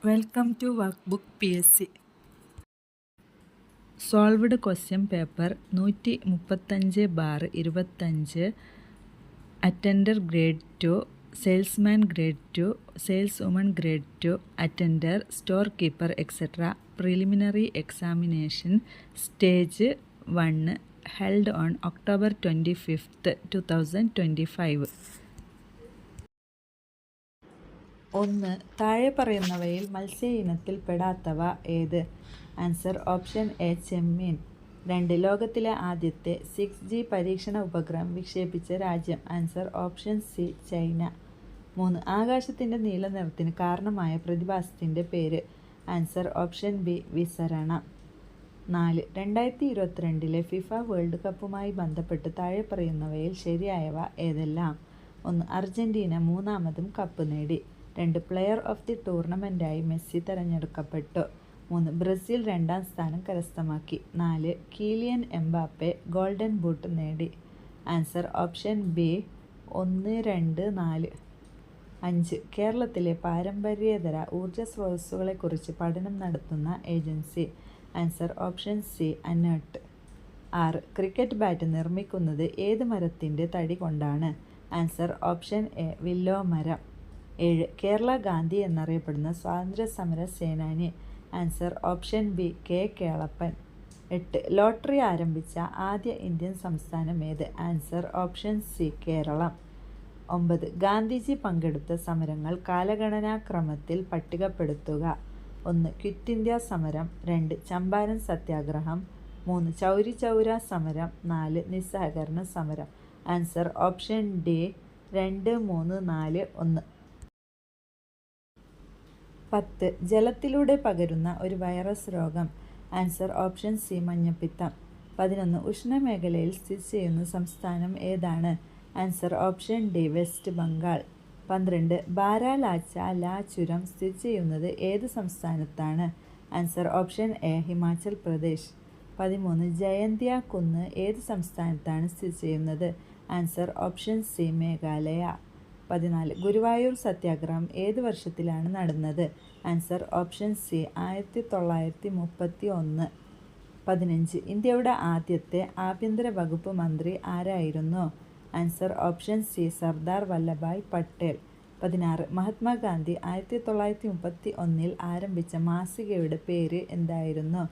Welcome to workbook PSC. Solved question paper 135/25 attender grade 2, salesman grade 2, saleswoman grade 2, attender, store keeper etcetera. Preliminary examination stage 1 held on October 25th, 2025. 1. താഴെ പറയുന്നവയിൽ മത്സ്യ ഇനത്തിൽ പെടാത്തവ ഏത്? Answer option A ചെമ്മീൻ. 2. ലോകത്തിലെ ആദ്യത്തെ 6G പരീക്ഷണ ഉപഗ്രഹം വിക്ഷേപിച്ച രാജ്യം? Answer option C China. 3. ആകാശത്തിൻ്റെ നീല നിറത്തിന് കാരണമായ പ്രതിഭാസത്തിൻ്റെ പേര്? ആൻസർ ഓപ്ഷൻ ബി വിസരണം. 4. 2022 ഫിഫ വേൾഡ് കപ്പുമായി ബന്ധപ്പെട്ട് താഴെ പറയുന്നവയിൽ ശരിയായവ ഏതെല്ലാം? 1. അർജന്റീന 3ാമതും കപ്പ് നേടി. 2. പ്ലെയർ ഓഫ് ദി ടൂർണമെൻ്റായി മെസ്സി തിരഞ്ഞെടുക്കപ്പെട്ടു. 3. ബ്രസീൽ 2ാം സ്ഥാനം കരസ്ഥമാക്കി. 4. കീലിയൻ എംബാപ്പെ ഗോൾഡൻ ബൂട്ട് നേടി. Answer option B 1, 2, 4. 5. കേരളത്തിലെ പാരമ്പര്യേതര ഊർജ്ജ സ്രോതസ്സുകളെക്കുറിച്ച് പഠനം നടത്തുന്ന agency? Answer option C ANERT. 6. Cricket bat നിർമ്മിക്കുന്നത് ഏത് മരത്തിൻ്റെ തടി കൊണ്ടാണ്? ആൻസർ ഓപ്ഷൻ എ വില്ലോ മരം. 7. കേരള ഗാന്ധി എന്നറിയപ്പെടുന്ന സ്വാതന്ത്ര്യ സമര സേനാനി? Answer option B K Kelappan. 8. Lottery ആരംഭിച്ച ആദ്യ ഇന്ത്യൻ സംസ്ഥാനം ഏത്? Answer option C Kerala. 9. Gandhiji പങ്കെടുത്ത സമരങ്ങൾ കാലഗണനാക്രമത്തിൽ പട്ടികപ്പെടുത്തുക. 1. ക്വിറ്റ് ഇന്ത്യ സമരം. 2. ചമ്പാരൻ സത്യാഗ്രഹം. 3. ചൗരി ചൗര സമരം. 4. നിസ്സഹകരണ സമരം. Answer option D 2, 3, 4, 1. 10. ജലത്തിലൂടെ പകരുന്ന ഒരു വൈറസ് രോഗം? ആൻസർ ഓപ്ഷൻ സി മഞ്ഞപ്പിത്തം. 11. ഉഷ്ണമേഖലയിൽ സ്ഥിതി ചെയ്യുന്ന സംസ്ഥാനം ഏതാണ്? Answer option D west Bengal. 12. ബാരാലാച്ച ലാ ചുരം സ്ഥിതി ചെയ്യുന്നത് ഏത് സംസ്ഥാനത്താണ്? Answer option A Himachal Pradesh. 13. Jaintia കുന്ന് ഏത് സംസ്ഥാനത്താണ് സ്ഥിതി ചെയ്യുന്നത്? Answer option C Meghalaya. 14. Guruvayur സത്യാഗ്രഹം ഏത് വർഷത്തിലാണ് നടന്നത്? Answer option C 1931. 15. ഇന്ത്യയുടെ ആദ്യത്തെ ആഭ്യന്തര വകുപ്പ് മന്ത്രി ആരായിരുന്നു? Answer option C Sardar Vallabhbhai Patel. 16. Mahatma Gandhi 1931 ആരംഭിച്ച മാസികയുടെ പേര് എന്തായിരുന്നു?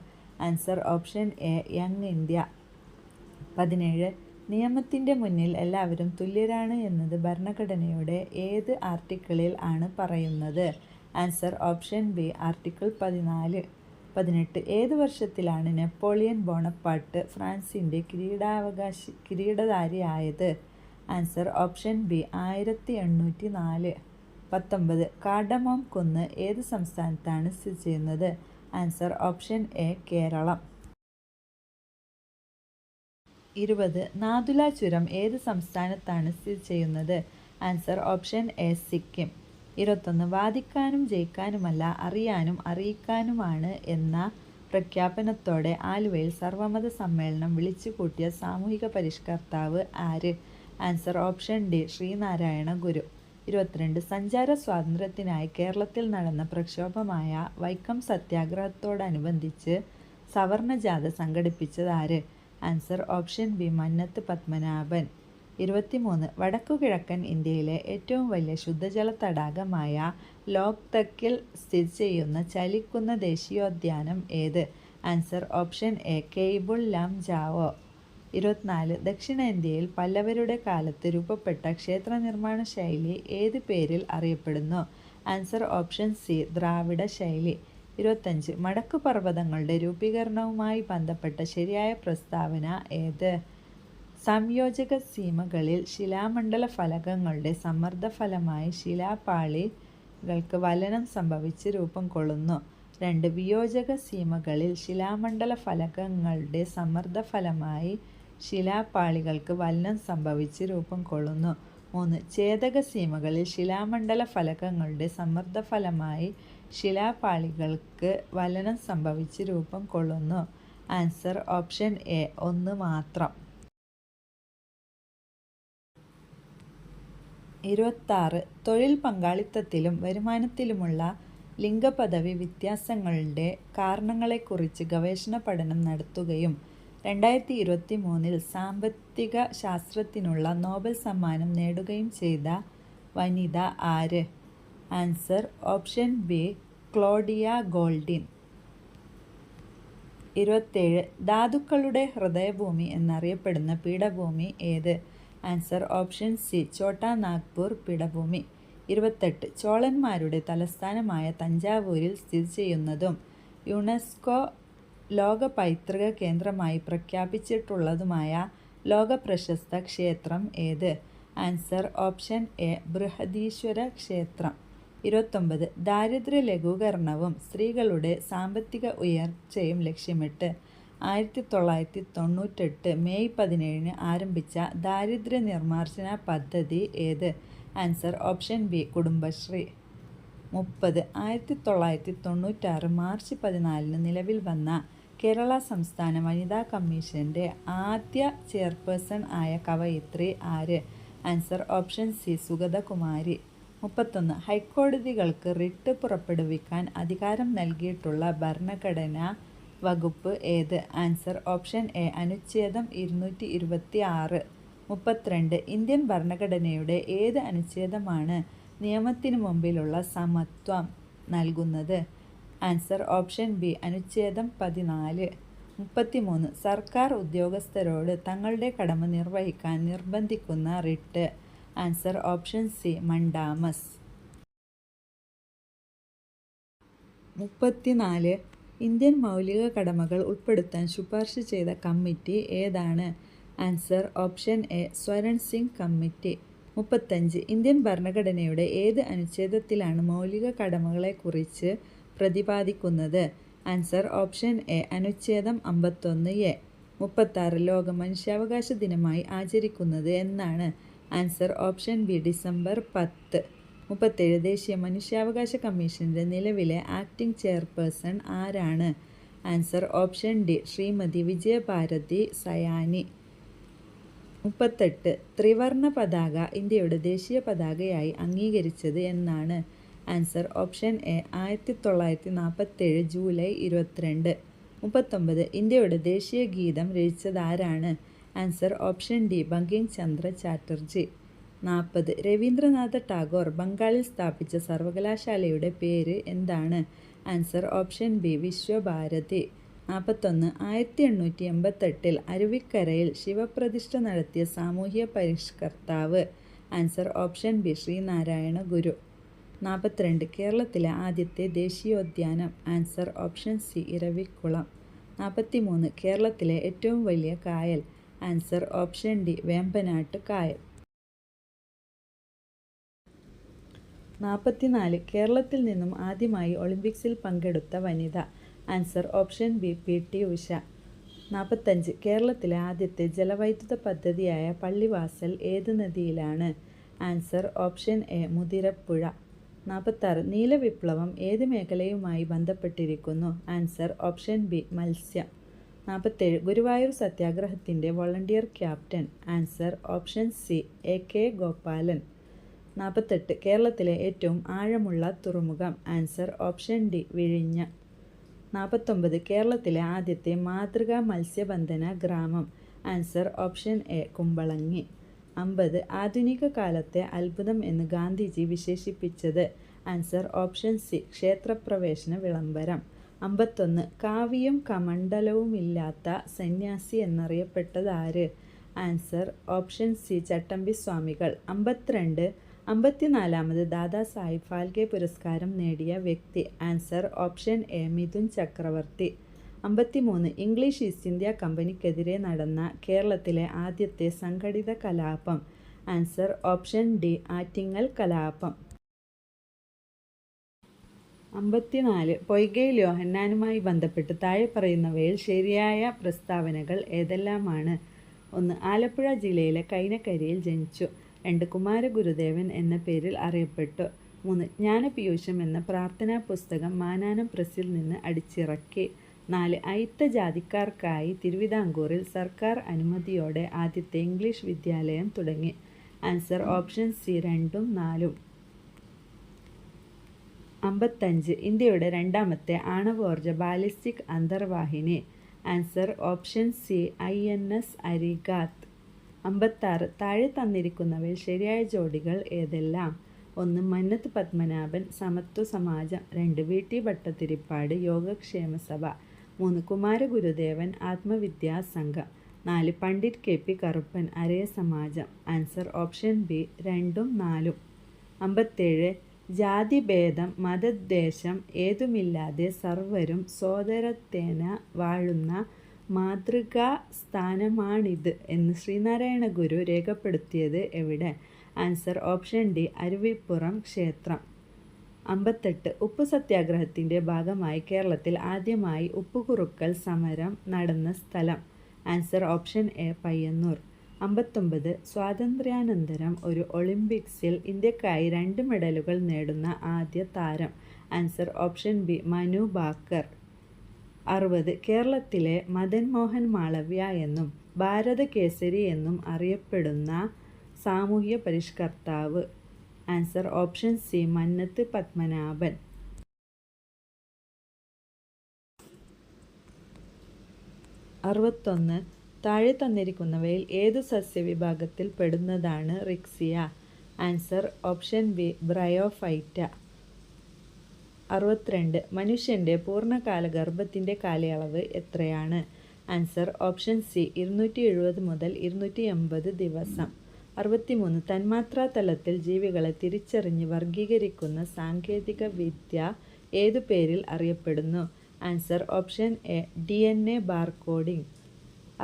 Answer option A young India. 17. നിയമത്തിൻ്റെ മുന്നിൽ എല്ലാവരും തുല്യരാണ് എന്നത് ഭരണഘടനയുടെ ഏത് ആർട്ടിക്കിളിൽ ആണ് പറയുന്നത്? Answer option B article 14. 18. ഏത് വർഷത്തിലാണ് Napoleon Bonaparte ഫ്രാൻസിൻ്റെ കിരീടധാരിയായത്? Answer option B 1804. 19. Cardamom കുന്ന് ഏത് സംസ്ഥാനത്താണ് സ്ഥിതി ചെയ്യുന്നത്? Answer option A Keralam. 20. Nathula ചുരം ഏത് സംസ്ഥാനത്താണ് സ്ഥിതി ചെയ്യുന്നത്? Answer option A Sikkim. 21. വാദിക്കാനും ജയിക്കാനുമല്ല അറിയാനും അറിയിക്കാനുമാണ് എന്ന പ്രഖ്യാപനത്തോടെ ആലുവയിൽ സർവമത സമ്മേളനം വിളിച്ചുകൂട്ടിയ സാമൂഹിക പരിഷ്കർത്താവ് ആര്? ആൻസർ ഓപ്ഷൻ ഡി ശ്രീനാരായണ ഗുരു. 22. സഞ്ചാര സ്വാതന്ത്ര്യത്തിനായി കേരളത്തിൽ നടന്ന പ്രക്ഷോഭമായ വൈക്കം സത്യാഗ്രഹത്തോടനുബന്ധിച്ച് സവർണജാഥ സംഘടിപ്പിച്ചത് ആര്? Answer option B Mannath Padmanabhan. 23. വടക്കുകിഴക്കൻ ഇന്ത്യയിലെ ഏറ്റവും വലിയ ശുദ്ധജല തടാകമായ ലോക്തക്കിൽ സ്ഥിതി ചെയ്യുന്ന ചലിക്കുന്ന ദേശീയോദ്യാനം ഏത്? Answer option A Keibul Lamjao. 24. ദക്ഷിണേന്ത്യയിൽ പല്ലവരുടെ കാലത്ത് രൂപപ്പെട്ട ക്ഷേത്ര നിർമ്മാണ ശൈലി ഏത് പേരിൽ അറിയപ്പെടുന്നു? ആൻസർ ഓപ്ഷൻ സി ദ്രാവിഡ ശൈലി. 25. മടക്കു പർവ്വതങ്ങളുടെ രൂപീകരണവുമായി ബന്ധപ്പെട്ട ശരിയായ പ്രസ്താവന ഏത്? സംയോജക സീമകളിൽ ശിലാമണ്ഡല ഫലകങ്ങളുടെ സമ്മർദ്ദഫലമായി ശിലാപാളികൾക്ക് വലനം സംഭവിച്ച് രൂപം കൊള്ളുന്നു. 2. വിയോജക സീമകളിൽ ശിലാമണ്ഡല ഫലകങ്ങളുടെ സമ്മർദ്ദഫലമായി ശിലാപാളികൾക്ക് വലനം സംഭവിച്ച് രൂപം കൊള്ളുന്നു. 3. ഛേദക സീമകളിൽ ശിലാമണ്ഡല ഫലകങ്ങളുടെ സമ്മർദ്ദഫലമായി ശിലാപാളികൾക്ക് വലനം സംഭവിച്ച് രൂപം കൊള്ളുന്നു. ആൻസർ ഓപ്ഷൻ എ 1 മാത്രം. 26. തൊഴിൽ പങ്കാളിത്തത്തിലും വരുമാനത്തിലുമുള്ള ലിംഗപദവി വ്യത്യാസങ്ങളുടെ കാരണങ്ങളെക്കുറിച്ച് ഗവേഷണ പഠനം നടത്തുകയും 2023 സാമ്പത്തിക ശാസ്ത്രത്തിനുള്ള നോബൽ സമ്മാനം നേടുകയും ചെയ്ത വനിത ആര്? Answer option B Claudia Goldin. 27 ധാതുക്കളുടെ ഹൃദയഭൂമി എന്നറിയപ്പെടുന്ന പീഠഭൂമി ഏത്? Answer option C Chota Nagpur പീഠഭൂമി. 28 ചോളന്മാരുടെ തലസ്ഥാനമായ തഞ്ചാവൂരിൽ സ്ഥിതി ചെയ്യുന്നതും യുനെസ്കോ ലോക പൈതൃക കേന്ദ്രമായി പ്രഖ്യാപിച്ചിട്ടുള്ളതുമായ ലോകപ്രശസ്ത ക്ഷേത്രം ഏത്? ആൻസർ ഓപ്ഷൻ എ ബൃഹദീശ്വര ക്ഷേത്രം. 29 ദാരിദ്ര്യ ലഘൂകരണവും സ്ത്രീകളുടെ സാമ്പത്തിക ഉയർച്ചയും ലക്ഷ്യമിട്ട് 1998 മെയ് 17 ആരംഭിച്ച ദാരിദ്ര്യ നിർമ്മാർജ്ജന പദ്ധതി ഏത്? Answer option B Kudumbashree. 30 1996 March 14 നിലവിൽ വന്ന കേരള സംസ്ഥാന വനിതാ കമ്മീഷന്റെ ആദ്യ ചെയർപേഴ്സൺ ആയ കവയിത്രി ആര്? Answer option C Sugathakumari. 31 ഹൈക്കോടതികൾക്ക് റിട്ട് പുറപ്പെടുവിക്കാൻ അധികാരം നൽകിയിട്ടുള്ള ഭരണഘടനാ വകുപ്പ് ഏത്? ആൻസർ ഓപ്ഷൻ എ അനുച്ഛേദം 226. 32 ഇന്ത്യൻ ഭരണഘടനയുടെ ഏത് അനുച്ഛേദമാണ് നിയമത്തിനു മുമ്പിലുള്ള സമത്വം നൽകുന്നത്? ആൻസർ ഓപ്ഷൻ ബി അനുച്ഛേദം 14. 33 സർക്കാർ ഉദ്യോഗസ്ഥരോട് തങ്ങളുടെ കടമ നിർവഹിക്കാൻ നിർബന്ധിക്കുന്ന writ? Answer option C mandamus. 34 Indian മൗലിക കടമകൾ ഉൾപ്പെടുത്താൻ ശുപാർശ ചെയ്ത കമ്മിറ്റി ഏതാണ്? Answer option A Swaran Singh committee. 35 Indian ഭരണഘടനയുടെ ഏത് അനുച്ഛേദത്തിലാണ് മൗലിക കടമകളെക്കുറിച്ച് പ്രതിപാദിക്കുന്നത്? ആൻസർ ഓപ്ഷൻ എ അനുച്ഛേദം 51A. 36 ലോക മനുഷ്യാവകാശ ദിനമായി ആചരിക്കുന്നത് എന്നാണ്? Answer option B December 10. 37 ദേശീയ മനുഷ്യാവകാശ കമ്മീഷന്റെ നിലവിലെ ആക്ടിംഗ് ചെയർപേഴ്സൺ ആരാണ്? Answer option D Shrimati Vijaya Bharathi Sayani. 38 ത്രിവർണ പതാക ഇന്ത്യയുടെ ദേശീയ പതാകയായി അംഗീകരിച്ചത് എന്നാണ്? Answer option A 1947 July 22. 39 ഇന്ത്യയുടെ ദേശീയ ഗീതം രചിച്ചതാരാണ്? Answer option D Bankim Chandra Chatterjee. 40 Rabindranath Tagore ബംഗാളിൽ സ്ഥാപിച്ച സർവകലാശാലയുടെ പേര് എന്താണ്? Answer option B Visvabharati. 41 1888 അരുവിക്കരയിൽ ശിവപ്രതിഷ്ഠ നടത്തിയ സാമൂഹ്യ പരിഷ്കർത്താവ്? Answer option B Sree Narayana Guru. 42 കേരളത്തിലെ ആദ്യത്തെ ദേശീയോദ്യാനം? Answer option C Eravikulam. 43 കേരളത്തിലെ ഏറ്റവും വലിയ കായൽ? ആൻസർ ഓപ്ഷൻ ഡി വേമ്പനാട്ട് കായൽ. 44 കേരളത്തിൽ നിന്നും ആദ്യമായി ഒളിമ്പിക്സിൽ പങ്കെടുത്ത വനിത? Answer option B PT Usha. 45 കേരളത്തിലെ ആദ്യത്തെ ജലവൈദ്യുത പദ്ധതിയായ പള്ളിവാസൽ ഏത് നദിയിലാണ്? Answer option A Muthirappuzha. 46 നീലവിപ്ലവം ഏത് മേഖലയുമായി ബന്ധപ്പെട്ടിരിക്കുന്നു? ആൻസർ ഓപ്ഷൻ ബി മത്സ്യം. 47 ഗുരുവായൂർ സത്യാഗ്രഹത്തിന്റെ volunteer captain? Answer option C AK Gopalan. 48 കേരളത്തിലെ ഏറ്റവും ആഴമുള്ള തുറമുഖം? ആൻസർ ഓപ്ഷൻ ഡി വിഴിഞ്ഞം. 49 കേരളത്തിലെ ആദ്യത്തെ മാതൃകാ മത്സ്യബന്ധന ഗ്രാമം? Answer option A Kumbalangi. 50 ആധുനിക കാലത്തെ അത്ഭുതം എന്ന് ഗാന്ധിജി വിശേഷിപ്പിച്ചത്? ആൻസർ ഓപ്ഷൻ സി ക്ഷേത്രപ്രവേശന വിളംബരം. 51 കാവിയും കമണ്ഡലവുമില്ലാത്ത സന്യാസി എന്നറിയപ്പെട്ടതാര്? ആൻസർ ഓപ്ഷൻ സി ചട്ടമ്പി സ്വാമികൾ. 52 54ാമത് ദാദാസാഹിബ് ഫാൽക്കെ പുരസ്കാരം നേടിയ വ്യക്തി? ആൻസർ ഓപ്ഷൻ എ മിഥുൻ ചക്രവർത്തി. 53 ഇംഗ്ലീഷ് ഈസ്റ്റ് ഇന്ത്യ കമ്പനിക്കെതിരെ നടന്ന കേരളത്തിലെ ആദ്യത്തെ സംഘടിത കലാപം? ആൻസർ ഓപ്ഷൻ ഡി ആറ്റിങ്ങൽ കലാപം. 54 പൊയ്കയിൽ യോഹന്നാനുമായി ബന്ധപ്പെട്ട് താഴെ പറയുന്നവയിൽ ശരിയായ പ്രസ്താവനകൾ ഏതെല്ലാമാണ്? 1 ആലപ്പുഴ ജില്ലയിലെ കൈനകരിയിൽ ജനിച്ചു. 2 കുമാരഗുരുദേവൻ എന്ന പേരിൽ അറിയപ്പെട്ടു. 3 ജ്ഞാനപീയൂഷം എന്ന പ്രാർത്ഥനാ പുസ്തകം മാനാനം പ്രസ്സിൽ നിന്ന് അടിച്ചിറക്കി. 4 അയിത്ത ജാതിക്കാർക്കായി തിരുവിതാംകൂറിൽ സർക്കാർ അനുമതിയോടെ ആദ്യത്തെ ഇംഗ്ലീഷ് വിദ്യാലയം തുടങ്ങി? ആൻസർ ഓപ്ഷൻ സി 2ഉം 4ഉം. 55. ഇന്ത്യയുടെ രണ്ടാമത്തെ ആണവോർജ ബാലിസ്റ്റിക് അന്തർവാഹിനി. Answer option C INS Arighaat. 56. താഴെ തന്നിരിക്കുന്നവയിൽ ശരിയായ ജോഡികൾ ഏതെല്ലാം? 1. മന്നത്ത് പത്മനാഭൻ സമത്വ സമാജം. 2. VT ഭട്ടതിരിപ്പാട് യോഗക്ഷേമ സഭ. 3. Kumaragurudevan Atmavidya Sangham. 4. Pandit KP Karuppan Araya Samajam. Answer option B 2ഉം 4ഉം. 57. ജാതിഭേദം മതദ്വേഷം ഏതുമില്ലാതെ സർവരും സോദരത്വേന വാഴുന്ന മാതൃകാ സ്ഥാനമാണിത് എന്ന് ശ്രീനാരായണ ഗുരു രേഖപ്പെടുത്തിയത് എവിടെ? ആൻസർ ഓപ്ഷൻ ഡി അരുവിപ്പുറം ക്ഷേത്രം. 58. ഉപ്പു സത്യാഗ്രഹത്തിൻ്റെ ഭാഗമായി കേരളത്തിൽ ആദ്യമായി ഉപ്പുകുറുക്കൽ സമരം നടന്ന സ്ഥലം. Answer option A Payyanur. 59. സ്വാതന്ത്ര്യാനന്തരം ഒരു ഒളിമ്പിക്സിൽ ഇന്ത്യക്കായി 2 മെഡലുകൾ നേടുന്ന ആദ്യ താരം. Answer option B Manu Bhaker. 60. കേരളത്തിലെ മദൻ മോഹൻ മാളവ്യ എന്നും ഭാരത കേസരി എന്നും അറിയപ്പെടുന്ന സാമൂഹ്യ പരിഷ്കർത്താവ്. Answer option C Mannathu Padmanabhan. 61. താഴെ തന്നിരിക്കുന്നവയിൽ ഏതു സസ്യവിഭാഗത്തിൽ പെടുന്നതാണ് riccia? Answer option B bryophyta. 62. മനുഷ്യൻ്റെ പൂർണ്ണകാല ഗർഭത്തിൻ്റെ കാലയളവ് എത്രയാണ്? ആൻസർ ഓപ്ഷൻ സി 270 മുതൽ 280 ദിവസം. 63. തന്മാത്രാ തലത്തിൽ ജീവികളെ തിരിച്ചറിഞ്ഞ് വർഗീകരിക്കുന്ന സാങ്കേതിക വിദ്യ ഏതു പേരിൽ അറിയപ്പെടുന്നു? Answer option A DNA barcoding.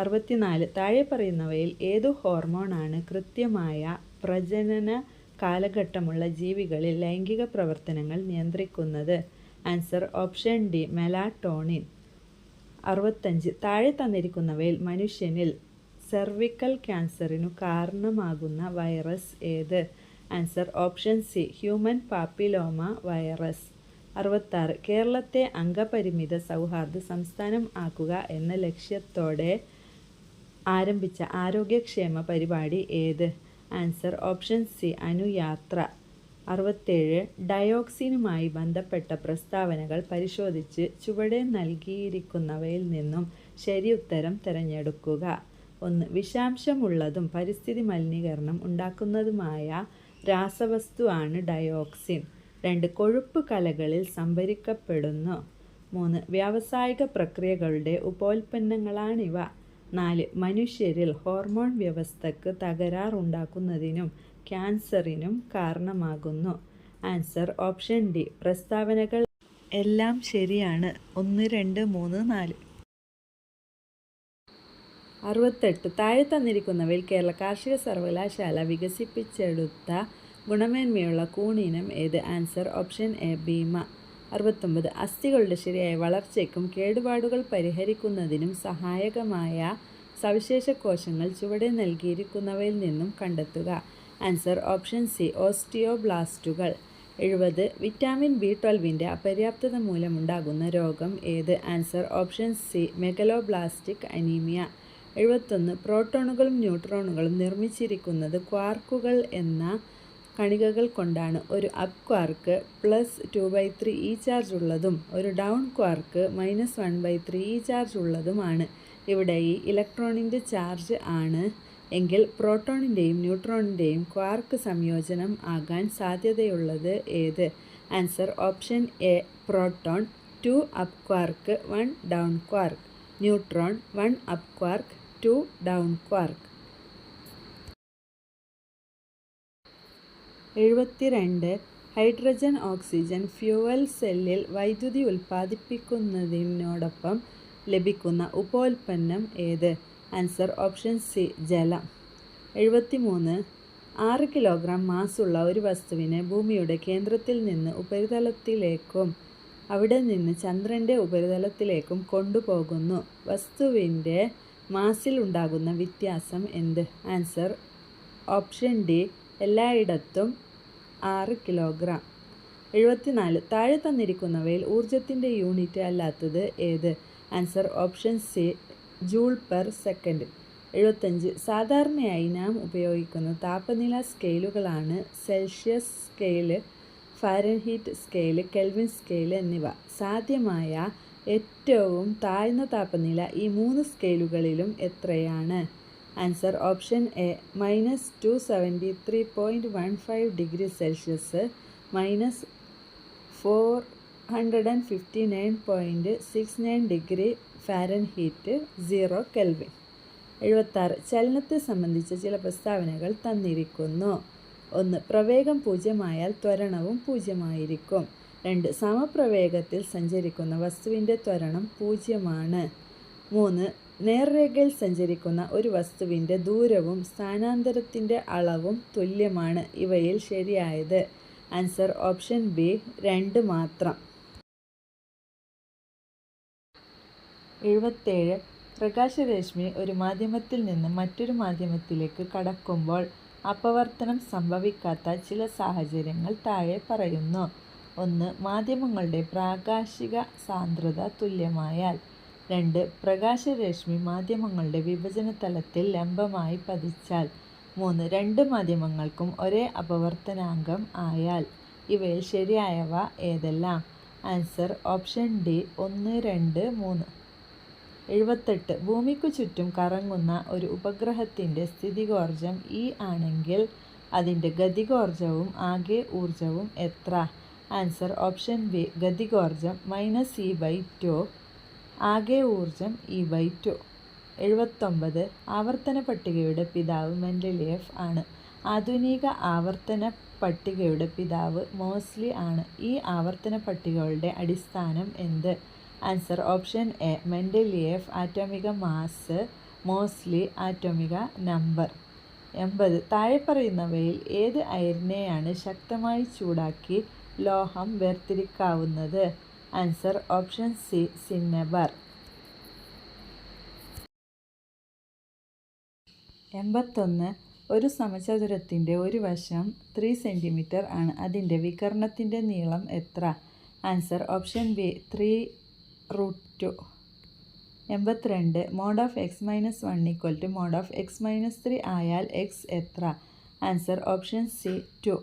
64. താഴെ പറയുന്നവയിൽ ഏതു ഹോർമോണാണ് കൃത്യമായ പ്രജനന കാലഘട്ടമുള്ള ജീവികളിൽ ലൈംഗിക പ്രവർത്തനങ്ങൾ നിയന്ത്രിക്കുന്നത്? Answer option D melatonin. 65. താഴെ തന്നിരിക്കുന്നവയിൽ മനുഷ്യനിൽ സെർവിക്കൽ ക്യാൻസറിനു കാരണമാകുന്ന വൈറസ് ഏത്? Answer option C human papilloma virus. 66. കേരളത്തെ അംഗപരിമിത സൗഹാർദ്ദ സംസ്ഥാനം ആക്കുക എന്ന ലക്ഷ്യത്തോടെ ആരംഭിച്ച ആരോഗ്യക്ഷേമ പരിപാടി ഏത്? Answer option C Anuyatra. 67. ഡയോക്സിനുമായി ബന്ധപ്പെട്ട പ്രസ്താവനകൾ പരിശോധിച്ച് ചുവടെ നൽകിയിരിക്കുന്നവയിൽ നിന്നും ശരിയുത്തരം തിരഞ്ഞെടുക്കുക. 1. വിഷാംശമുള്ളതും പരിസ്ഥിതി മലിനീകരണം ഉണ്ടാക്കുന്നതുമായ രാസവസ്തു ആണ് ഡയോക്സിൻ. 2. കൊഴുപ്പ് കലകളിൽ സംഭരിക്കപ്പെടുന്നു. 3. വ്യാവസായിക പ്രക്രിയകളുടെ ഉപോൽപ്പന്നങ്ങളാണിവ. 4. മനുഷ്യരിൽ ഹോർമോൺ വ്യവസ്ഥയ്ക്ക് തകരാറുണ്ടാക്കുന്നതിനും ക്യാൻസറിനും കാരണമാകുന്നു. ആൻസർ ഓപ്ഷൻ ഡി പ്രസ്താവനകൾ എല്ലാം ശരിയാണ്. 1, 2, 3, 4. 68. താഴെ തന്നിരിക്കുന്നവയിൽ കേരള കാർഷിക സർവകലാശാല വികസിപ്പിച്ചെടുത്ത ഗുണമേന്മയുള്ള കൂണിനം ഏത്? Answer option A Bheema. 69. അസ്ഥികളുടെ ശരിയായ വളർച്ചയ്ക്കും കേടുപാടുകൾ പരിഹരിക്കുന്നതിനും സഹായകമായ സവിശേഷ കോശങ്ങൾ ചുവടെ നൽകിയിരിക്കുന്നവയിൽ നിന്നും കണ്ടെത്തുക. ആൻസർ ഓപ്ഷൻ സി ഓസ്റ്റിയോബ്ലാസ്റ്റുകൾ. 70. വിറ്റാമിൻ B12ൻ്റെ അപര്യാപ്തത മൂലമുണ്ടാകുന്ന രോഗം ഏത്? Answer option C megaloblastic anaemia. 71. പ്രോട്ടോണുകളും ന്യൂട്രോണുകളും നിർമ്മിച്ചിരിക്കുന്നത് ക്വാർക്കുകൾ എന്ന കണികകൾ കൊണ്ടാണ്. ഒരു അപ്പ് ക്വാർക്ക് +2/3 ഈ ചാർജ് ഉള്ളതും ഒരു ഡൗൺ ക്വാർക്ക് -1/3 ഈ ചാർജ് ഉള്ളതുമാണ്. ഇവിടെ ഈ ഇലക്ട്രോണിൻ്റെ ചാർജ് ആണ് എങ്കിൽ പ്രോട്ടോണിൻ്റെയും ന്യൂട്രോണിൻ്റെയും ക്വാർക്ക് സംയോജനം ആകാൻ സാധ്യതയുള്ളത് ഏത്? Answer option A proton 2 up quark 1 down quark. Neutron 1 up quark 2 down quark. 72. Hydrogen oxygen fuel സെല്ലിൽ വൈദ്യുതി ഉൽപ്പാദിപ്പിക്കുന്നതിനോടൊപ്പം ലഭിക്കുന്ന ഉപോൽപ്പന്നം ഏത്? ആൻസർ ഓപ്ഷൻ സി ജലം. 73. 6 കിലോഗ്രാം മാസുള്ള ഒരു വസ്തുവിനെ ഭൂമിയുടെ കേന്ദ്രത്തിൽ നിന്ന് ഉപരിതലത്തിലേക്കും അവിടെ നിന്ന് ചന്ദ്രൻ്റെ ഉപരിതലത്തിലേക്കും കൊണ്ടുപോകുന്നു. വസ്തുവിൻ്റെ മാസിൽ ഉണ്ടാകുന്ന വ്യത്യാസം എന്ത്? ആൻസർ ഓപ്ഷൻ ഡി എല്ലായിടത്തും 6 കിലോഗ്രാം. 74. താഴെ തന്നിരിക്കുന്നവയിൽ ഊർജത്തിൻ്റെ യൂണിറ്റ് അല്ലാത്തത് ഏത്? Answer option C joule per second. 75. സാധാരണയായി നാം ഉപയോഗിക്കുന്ന താപനില സ്കെയിലുകളാണ് Celsius scale, Fahrenheit scale, Kelvin scale എന്നിവ. സാധ്യമായ ഏറ്റവും താഴ്ന്ന താപനില ഈ 3 സ്കെയിലുകളിലും എത്രയാണ്? Answer option A -273.15 degree Celsius, -459.69 degree Fahrenheit, 0 Kelvin. 76. ചലനത്തെ സംബന്ധിച്ച ചില പ്രസ്താവനകൾ തന്നിരിക്കുന്നു. 1. പ്രവേഗം 0 ആയാൽ ത്വരണവും 0 ആയിരിക്കും. 2. സമപ്രവേഗത്തിൽ സഞ്ചരിക്കുന്ന വസ്തുവിൻ്റെ ത്വരണം 0 ആണ്. 3. നേർരേഖയിൽ സഞ്ചരിക്കുന്ന ഒരു വസ്തുവിൻ്റെ ദൂരവും സ്ഥാനാന്തരത്തിൻ്റെ അളവും തുല്യമാണ്. ഇവയിൽ ശരിയായത്? ആൻസർ ഓപ്ഷൻ ബി 2 മാത്രം. 77. പ്രകാശരശ്മി ഒരു മാധ്യമത്തിൽ നിന്ന് മറ്റൊരു മാധ്യമത്തിലേക്ക് കടക്കുമ്പോൾ അപവർത്തനം സംഭവിക്കാത്ത ചില സാഹചര്യങ്ങൾ താഴെ പറയുന്നു. 1. മാധ്യമങ്ങളുടെ പ്രാകാശിക സാന്ദ്രത തുല്യമായാൽ. 2. പ്രകാശരശ്മി മാധ്യമങ്ങളുടെ വിഭജന തലത്തിൽ ലംബമായി പതിച്ചാൽ. 3. രണ്ട് മാധ്യമങ്ങൾക്കും ഒരേ അപവർത്തനാങ്കം ആയാൽ. ഇവയിൽ ശരിയായവ ഏതെല്ലാം? Answer option D 1, 2, 3. 78. ഭൂമിക്കു ചുറ്റും കറങ്ങുന്ന ഒരു ഉപഗ്രഹത്തിൻ്റെ സ്ഥിതികോർജം E ആണെങ്കിൽ അതിൻ്റെ ഗതികോർജവും ആകെ ഊർജവും എത്ര? ആൻസർ ഓപ്ഷൻ ബി ഗതികോർജം -E/2, ആകെ ഊർജം E/2. 79. ആവർത്തന പട്ടികയുടെ പിതാവ് മെൻഡലിയേഫ് ആണ്. ആധുനിക ആവർത്തന പട്ടികയുടെ പിതാവ് മോസ്ലി ആണ്. ഈ ആവർത്തന പട്ടികകളുടെ അടിസ്ഥാനം എന്ത്? Answer option A Mendeleev atomic mass, Moseley atomic number. 80. താഴെ പറയുന്നവയിൽ ഏത് അയിരിനെയാണ് ശക്തമായി ചൂടാക്കി ലോഹം വേർതിരിക്കാവുന്നത്? Answer option C cinnabar. 81. ഒരു സമചതുരത്തിൻ്റെ ഒരു വശം 3 സെൻറ്റിമീറ്റർ ആണ്. അതിൻ്റെ വികർണത്തിൻ്റെ നീളം എത്ര? Answer option B 3√2. 82. Mod of x-1 = mod of x-3 ആയാൽ x എത്ര? Answer option C 2.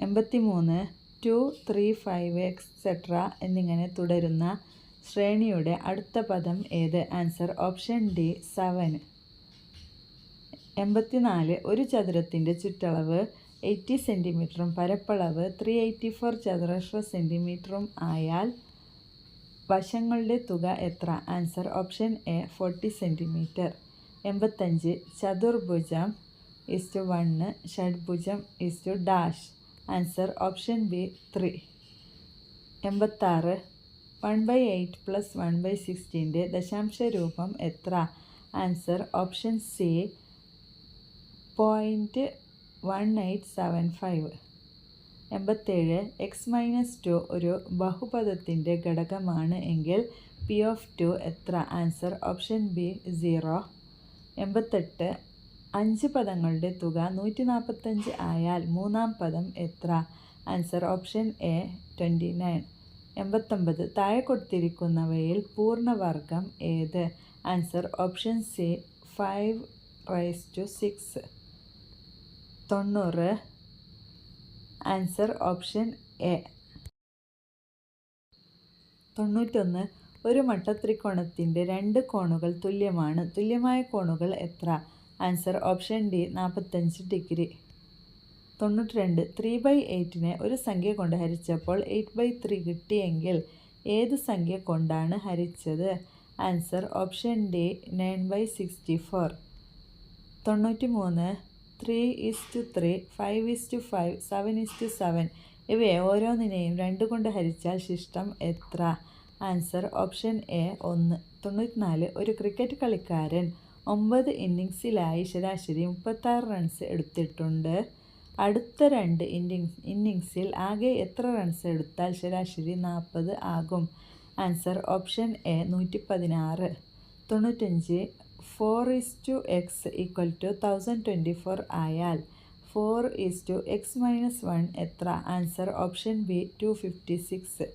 83. 2, 3, 5 etc. എന്നിങ്ങനെ തുടരുന്ന ശ്രേണിയുടെ അടുത്ത പദം ഏത്? Answer option D 7. 84. ഒരു ചതുരത്തിൻ്റെ ചുറ്റളവ് 80 സെൻറ്റിമീറ്ററും പരപ്പളവ് 384 ചതുരശ്ര സെൻറ്റിമീറ്ററും ആയാൽ വശങ്ങളുടെ തുക എത്ര? Answer option A 40 centimetre. 85. ചതുർഭുജം 1, ഷഡ്ഭുജം ഡാഷ്. Answer option B 3. 86. 1/8 + 1/16 ദശാംശ രൂപം എത്ര? Answer option C 0.1875. 87. x-2 ഒരു ബഹുപദത്തിൻ്റെ ഘടകമാണ് എങ്കിൽ P(2) എത്ര? Answer option B 0. 88. 5 പദങ്ങളുടെ തുക 145 ആയാൽ മൂന്നാം പദം എത്ര? Answer option A 29. 89. താഴെ കൊടുത്തിരിക്കുന്നവയിൽ പൂർണ്ണവർഗം ഏത്? Answer option C 5/6. 90. Answer option A. 91. ഒരു മട്ടത്രികോണത്തിൻ്റെ 2 കോണുകൾ തുല്യമാണ്. തുല്യമായ കോണുകൾ എത്ര? Answer option D 45 degree. 92. 3/8 ഒരു സംഖ്യ കൊണ്ട് ഹരിച്ചപ്പോൾ 8/3 കിട്ടിയെങ്കിൽ ഏത് സംഖ്യ കൊണ്ടാണ് ഹരിച്ചത്? Answer option D 9/64. 93. 3:3, 5:5, 7:7 ഇവയെ ഓരോന്നിനെയും 2 കൊണ്ട് ഹരിച്ചാൽ ശിഷ്ടം എത്ര? Answer option A 1. 94. ഒരു ക്രിക്കറ്റ് കളിക്കാരൻ 9 ഇന്നിങ്സിലായി ശരാശരി 36 റൺസ് എടുത്തിട്ടുണ്ട്. അടുത്ത 2 ഇന്നിങ്സിൽ ആകെ എത്ര റൺസ് എടുത്താൽ ശരാശരി 40 ആകും? Answer option A 116. 95. 4:x = 1024 ആയാൽ 4:x-1 എത്ര? Answer option B 256.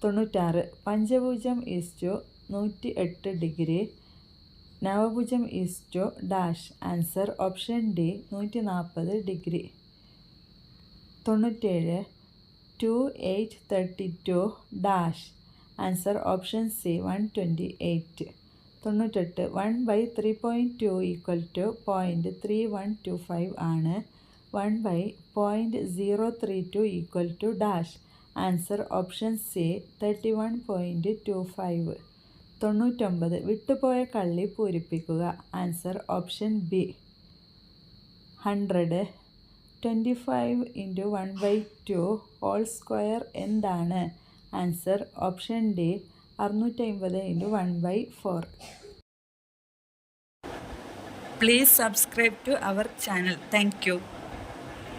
96. പഞ്ചഭുജം 108 ഡിഗ്രി, നവഭുജം dash. Answer option D 140 degree. 97. 2832 dash. Answer option C 128. 98. 1/3.2 equal to 0.3125 ആണ്. 1/032 equal to dash. Answer option C 31.25. 99. വിട്ടുപോയ കള്ളി പൂരിപ്പിക്കുക. Answer option B 100. 25 × 1/2 whole square എന്താണ്? Answer option D 650 × 1/4. Please subscribe to our channel. Thank you.